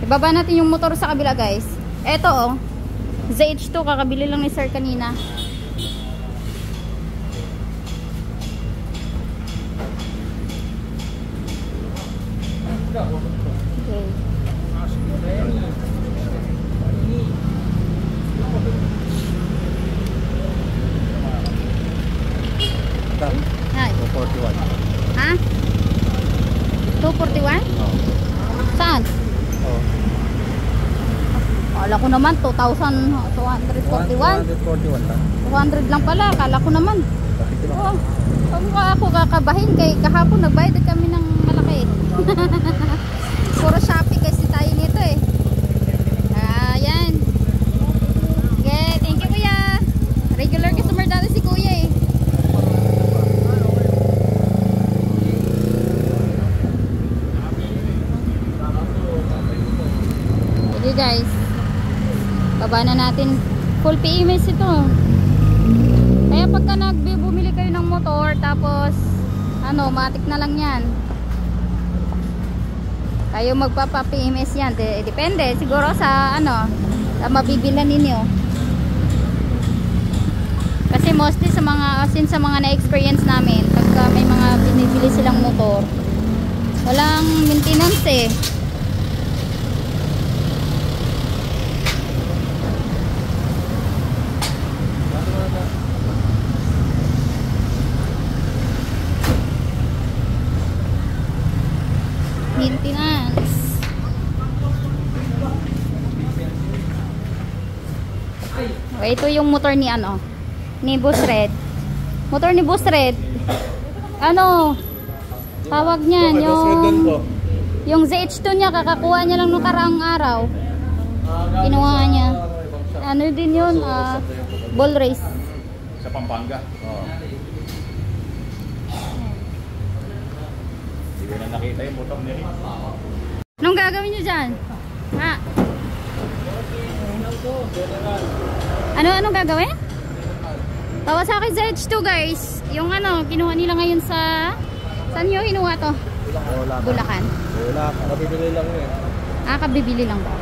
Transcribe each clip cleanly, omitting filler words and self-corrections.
Ibaba natin yung motor sa kabila, guys. Eto, oh. ZH2, kakabili lang ni sir kanina. Okay. Hi. 241. Ha? 241? Oh. Saan? Oh. Kala ko naman 2,241. 241 lang. 200 lang pala. Kala ko naman. Oh, kung ako kakabahin kay kahapon nagbayad kami ng malaki. Puro Shopee kasi tayo nito eh. Ayan. Okay, thank you kuya. Regular customer dati si kuya eh. Okay guys. Baba na natin. Full PMS ito. Kaya pagka bumili kayo ng motor tapos ano, matik na lang yan. Kayo magpapa-PMS yan. Depende siguro sa ano, sa mabibilan ninyo. Kasi mostly sa mga na-experience namin, pagka may mga binibili silang motor, walang maintenance eh. Maintenance. Okay, ito yung motor ni ano, ni Boss Red. Motor ni Boss Red. Ano? Tawag niyan yung ZH2 niya, kakakuha niya lang nung karaang araw. Kinuha niya. Ano din yun? Ball race. Sa Pampanga. Oo. Hindi ko na nakita yung motor niya. Anong gagawin niyo dyan? Ha? Anong gagawin? Tawa sa akin ZH2 guys. Yung ano, kinuha nila ngayon sa... Saan nyo kinuha to? Bulacan. Wala, kabibili lang eh. Kabibili lang ba?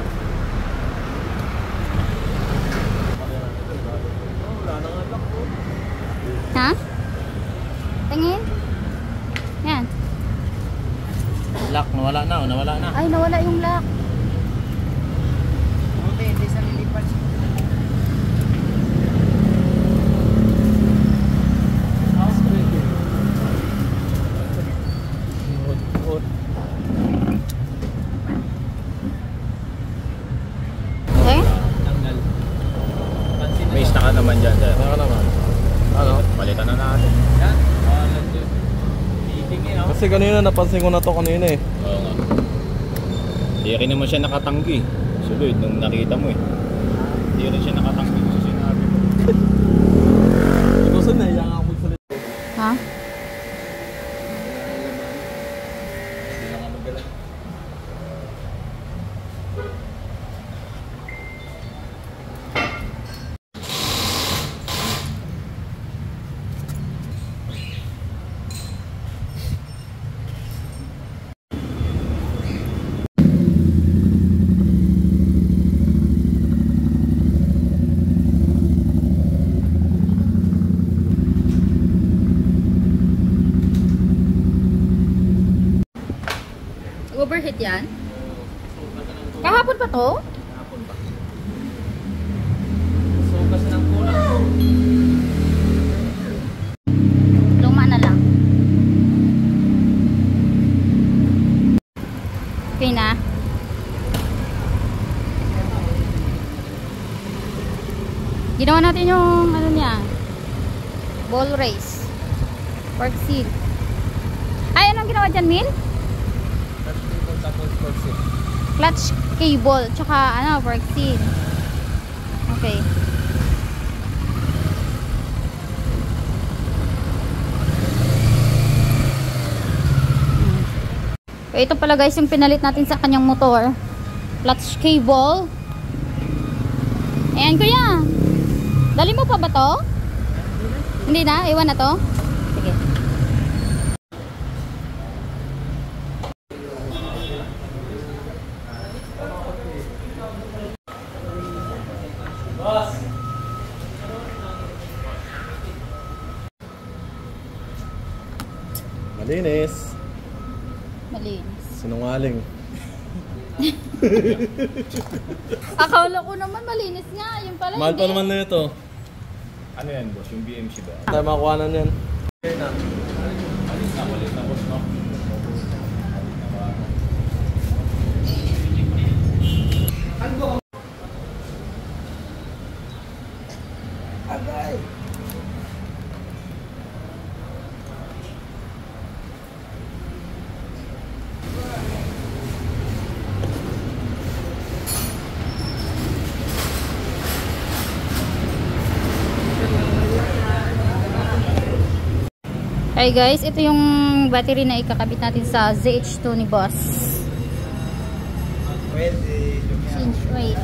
Ha? Tingin? Yan. Lock, nawala na. Ay, nawala yung lock. Okay, hindi sa nilipat. Okay? May stock naman dyan. Naka naman. Ano? Palitan na natin. Yan. Kasi kanina napansin ko na to kanina eh. Oo nga. Hindi rin naman siya nakatanggi. Sulod nung nakita mo eh. Hindi rin siya nakatanggi sa sinabi mo. Gusto na iyang ako magsalita. Ha? Hindi na nga magalang. Overheat yan? Kahapon pa to? So, kasi ng kulang. Luma na lang. Okay na. Ginawa natin yung ano niya, ball race, park seal. Ay, anong ginawa dyan, Min? Clutch cable, tsaka ano, park seal. Okay. So, ito pala guys yung pinalit natin sa kanyang motor. Clutch cable. Ayan kuya. Dali mo pa ba to? Hindi na? Iwan na to? Sige. Malinis. Malinis. Sinungaling. Akala ko naman malinis nga. Yung pala Mahal pa hindi. naman na ito. Ano yan, boss? Yung BMC ba? Tayo makuhanan yan. Malis na, boss, no? Hi guys, ito yung battery na ikakabit natin sa ZH2 ni boss. Pwede. Wait.